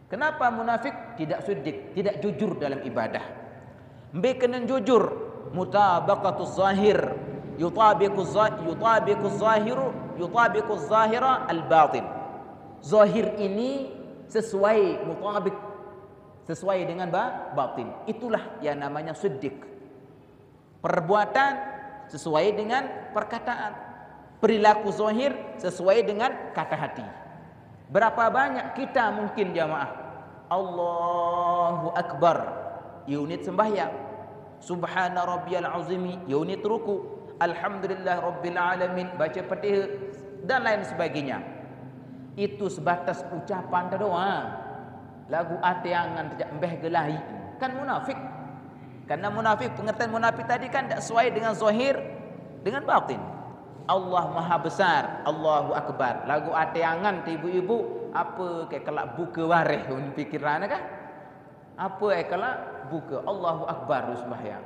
Kenapa munafik? Tidak siddiq, tidak jujur dalam ibadah. Mbekenen jujur, mutabaqatuz zahir, yutabiquz zahira al-batin. Zahir ini sesuai mutabik, sesuai dengan batin. Itulah yang namanya siddiq. Perbuatan sesuai dengan perkataan, perilaku zahir sesuai dengan kata hati. Berapa banyak kita mungkin jamaah Allahu Akbar unit sembahyang, subhana rabbiyal azimi unit ruku, alhamdulillah rabbil alamin baca Fatihah dan lain sebagainya. Itu sebatas ucapan doang. Lagu atiangan tidak mbeh gelahi, kan munafik. Karena munafik, pengertian munafik tadi kan tidak sesuai dengan zahir, dengan batin. Allah Maha Besar, Allahu Akbar. Lagu atiangan ibu-ibu, apa kayak kelak buka wareh pikiran kah? Apa kelak buka Allahu Akbar sembahyang.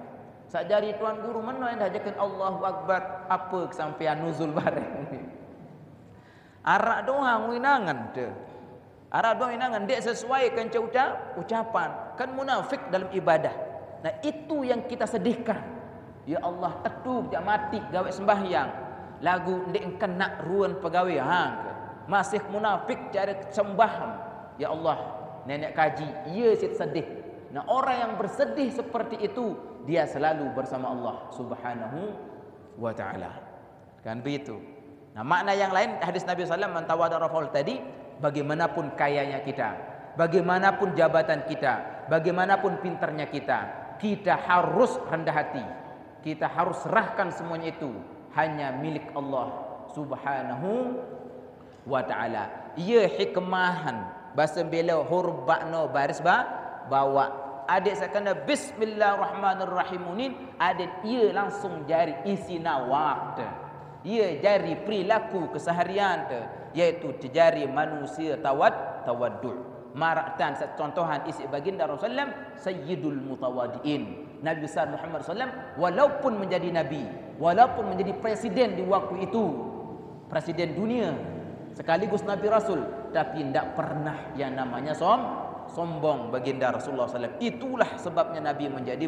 Sakjari tuan guru mana yang ajarkan Allahu Akbar, apa kesampaian nuzul wareh. Arak doang winangan tu. Arak doang winangan dia sesuaikan ucapan. Kan munafik dalam ibadah. Nah itu yang kita sedihkan. Ya Allah, tetuk jak mati gawe sembahyang. Lagu ndek kena ruan pegawai hang. Masih munafik cara sembahan. Ya Allah, nenek kaji, ia sedih. Nah orang yang bersedih seperti itu, dia selalu bersama Allah Subhanahu wa taala. Kan begitu. Nah makna yang lain hadis Nabi SAW mantawada rafal tadi, bagaimanapun kayanya kita, bagaimanapun jabatan kita, bagaimanapun pintarnya kita, kita harus rendah hati. Kita harus serahkan semuanya itu hanya milik Allah Subhanahu wa ta'ala. Ia hikmahan bahasa bila hurbakno baris bawa adik sekanda bismillahirrahmanirrahim ni adik ia langsung jari isi nawak te. Ia jari perilaku keseharian te, iaitu jari manusia tawaddu'. Maraktan contohan isi baginda Rasulullah sayyidul mutawadiin. Nabi besar Muhammad SAW walaupun menjadi nabi, walaupun menjadi presiden di waktu itu, presiden dunia sekaligus nabi rasul, tapi tidak pernah yang namanya sombong baginda Rasulullah SAW. Itulah sebabnya Nabi menjadi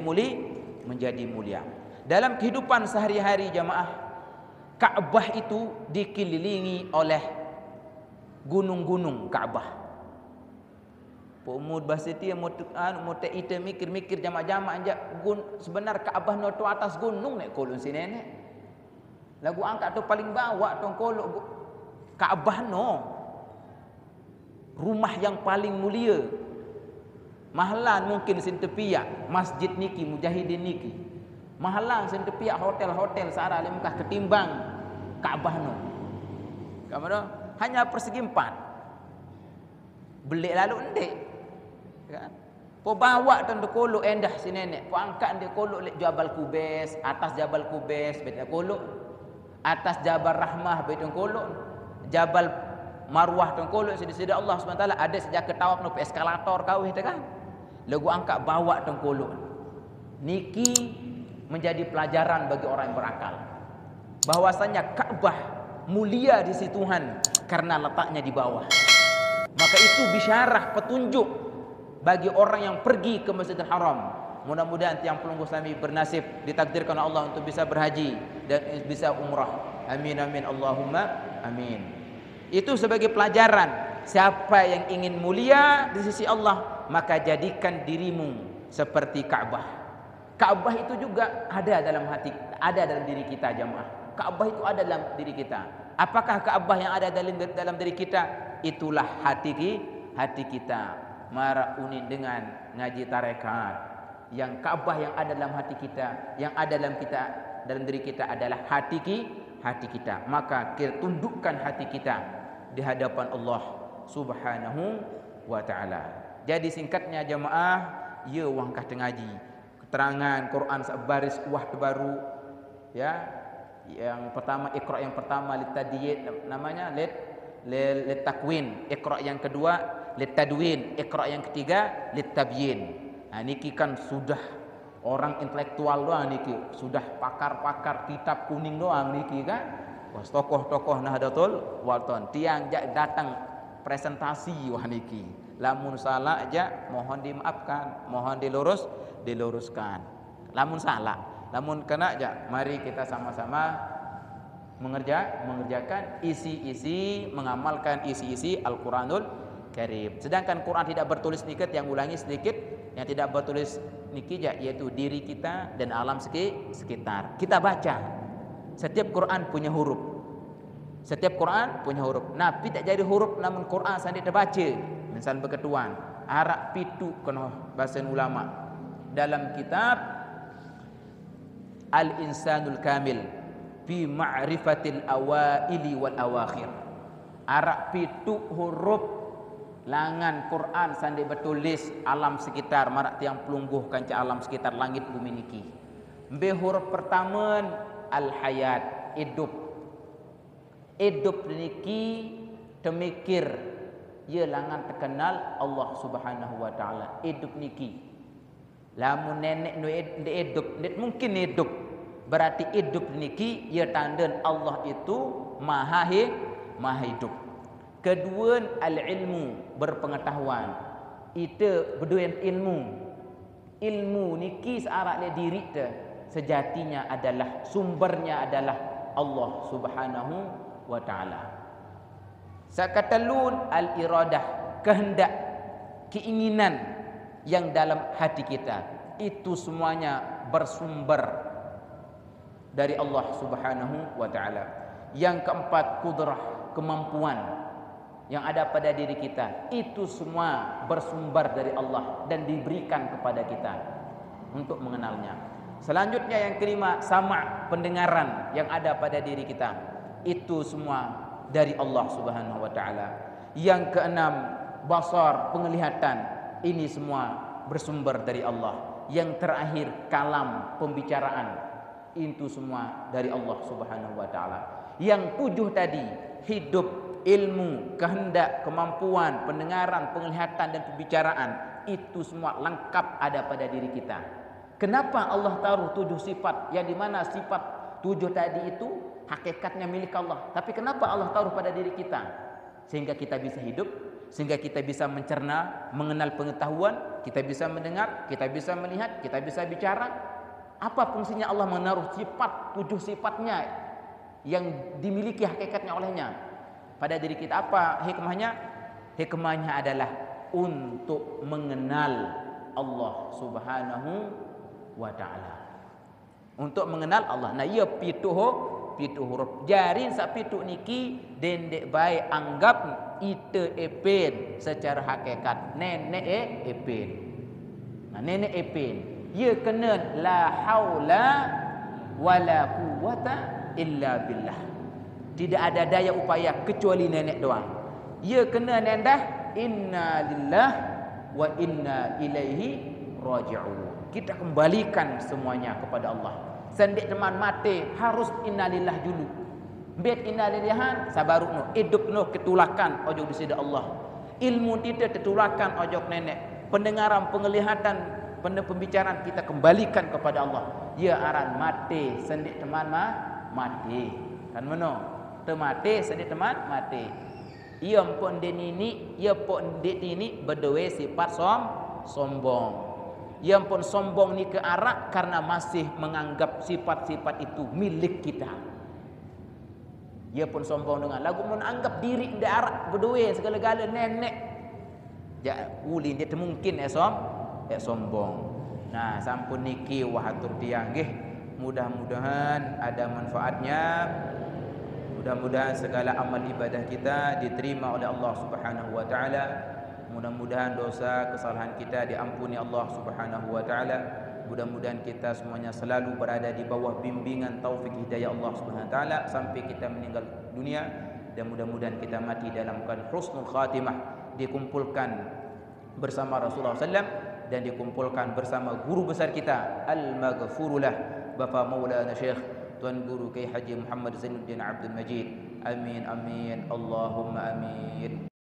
mulia. Dalam kehidupan sehari-hari jamaah, Ka'bah itu dikelilingi oleh gunung-gunung Ka'bah. Pemud bahasa dia mote ite mikir jama-jama anja sebenar Ka'bah no tu atas gunung nek kolon sini nek. Lagu angkat tu paling bawah tong kolok Ka'bah no. Rumah yang paling mulia. Mahalan mungkin sin tepiak masjid niki mujahidin niki. Mahalang sin tepiak hotel-hotel searah le Mekah ketimbang Ka'bah no. Kamano hanya persegi 4. Belik lalu endek. Kan? Po bawa tu kolok endah si nenek. Po angkat dia kolok lek Jabal Kubais, atas Jabal Kubais bet kolok. Atas Jabal Rahmah bet kolok. Jabal Marwah tu kolok sida Allah SWT ada sejak ketawaf no eskalator kau itu kan. Lagu angkat bawa tu kolok. Niki menjadi pelajaran bagi orang yang berakal. Bahwasanya Ka'bah mulia di sisi Tuhan karena letaknya di bawah. Maka itu bisyarah petunjuk bagi orang yang pergi ke Masjidil Haram. Mudah-mudahan tiang pelunggu Islami bernasib ditakdirkan Allah untuk bisa berhaji dan bisa umrah. Amin amin Allahumma amin. Itu sebagai pelajaran, siapa yang ingin mulia di sisi Allah, maka jadikan dirimu seperti Ka'bah. Ka'bah itu juga ada dalam hati, ada dalam diri kita jamaah. Ka'bah itu ada dalam diri kita. Apakah Ka'bah yang ada dalam diri kita? Itulah hati kita. Mara unin dengan ngaji tarekat. Yang Ka'bah yang ada dalam hati kita, yang ada dalam diri kita adalah hati kita. Maka kita tundukkan hati kita di hadapan Allah Subhanahu wa ta'ala. Jadi singkatnya jamaah, ya wangkah tengaji keterangan Quran sebaris wah baru ya. Yang pertama Iqra, yang pertama litadiyid namanya litakwin. Iqra yang kedua litadwin. Iqra yang ketiga litabyin. Nah niki kan sudah orang intelektual doang niki, sudah pakar-pakar kitab kuning doang niki kan. Was tokoh-tokoh Nahdlatul Wathon tiang datang presentasi wah niki. Lamun salah aja mohon dimaafkan, mohon diluruskan. Lamun salah, lamun kena aja mari kita sama-sama mengerjakan isi-isi, mengamalkan isi-isi Al-Quranul Karim. Sedangkan Quran tidak bertulis nikit, yang ulangi sedikit, yang tidak bertulis nikit yaitu diri kita dan alam sekitar. Kita baca. Setiap Quran punya huruf. Setiap Quran punya huruf. Nabi tak jadi huruf namun Quran sandi terbaca. Misal berketuan. Arab pitu kena bahasa ulama. Dalam kitab Al-Insanul Kamil fi ma'rifatil awaili wal awakhir. Arab pitu huruf langan Quran sandi bertulis alam sekitar marak tiang pelungguh kanca alam sekitar langit bumi niki. Be huruf pertama al hayat, hidup. Hidup niki temikir ye langan terkenal Allah Subhanahu wa taala. Hidup niki lamun nenek no hidup net mungkin hidup, berarti hidup niki ye tanda Allah itu maha hidup. Kedua al-ilmu, berpengetahuan. Itu berdua ilmu niki searak le diri te sejatinya adalah sumbernya adalah Allah Subhanahu wa taala. Sakatalun al-iradah, kehendak, keinginan yang dalam hati kita. Itu semuanya bersumber dari Allah Subhanahu wa taala. Yang keempat kudrah, kemampuan yang ada pada diri kita, itu semua bersumber dari Allah dan diberikan kepada kita untuk mengenalnya. Selanjutnya yang kelima, sama' pendengaran yang ada pada diri kita. Itu semua dari Allah Subhanahu wa taala. Yang keenam, basar, penglihatan. Ini semua bersumber dari Allah. Yang terakhir, kalam, pembicaraan. Itu semua dari Allah Subhanahu wa taala. Yang tujuh tadi, hidup, ilmu, kehendak, kemampuan, pendengaran, penglihatan dan pembicaraan, itu semua lengkap ada pada diri kita. Kenapa Allah taruh tujuh sifat, yang dimana sifat tujuh tadi itu hakikatnya milik Allah, tapi kenapa Allah taruh pada diri kita? Sehingga kita bisa hidup, sehingga kita bisa mencerna, mengenal pengetahuan, kita bisa mendengar, kita bisa melihat, kita bisa bicara. Apa fungsinya Allah menaruh sifat, tujuh sifatnya yang dimiliki hakikatnya olehnya pada diri kita? Apa hikmahnya? Hikmahnya adalah untuk mengenal Allah Subhanahu wa taala. Untuk mengenal Allah. Nah, ia pituh huruf. Jarin sak pitu niki dendek baik anggap ite epen secara hakikat. Nenek epen. Nah, nenek epen. Ia kena la haula wala quwata illa billah. Tidak ada daya upaya kecuali nenek doang. Ia kena nendah inna lillah wa inna ilaihi raji'un. Kita kembalikan semuanya kepada Allah. Sendik teman mati harus innalillah dulu. Bet innalillahan sabarukno hidupno ketulakan ojo di sida Allah. Ilmu kita ketulakan ojo nenek. Pendengaran, penglihatan, pembicaraan kita kembalikan kepada Allah. Ya aran mati sendik teman mati. Kan meno? Te mati sendik teman mati. Ia pun denini, ia pun ini berdua sifat sombong. Ia pun sombong ni ke arah karena masih menganggap sifat-sifat itu milik kita. Ia pun sombong dengan lagu menganggap diri di arah berdua segala-gala nenek. Ja uli dia mungkin sombong. Nah, sampun niki wahatur tiang nggih. Mudah-mudahan ada manfaatnya. Mudah-mudahan segala amal ibadah kita diterima oleh Allah Subhanahu wa taala. Mudah-mudahan dosa kesalahan kita diampuni Allah Subhanahu wa taala. Mudah-mudahan kita semuanya selalu berada di bawah bimbingan taufik hidayah Allah Subhanahu wa taala sampai kita meninggal dunia, dan mudah-mudahan kita mati dalam keadaan husnul khatimah, dikumpulkan bersama Rasulullah SAW dan dikumpulkan bersama guru besar kita al-maghfurullah Bapak Maulana Syekh Tuan Guru Kiai Haji Muhammad Zainuddin Abdul Majid. Amin amin Allahumma amin.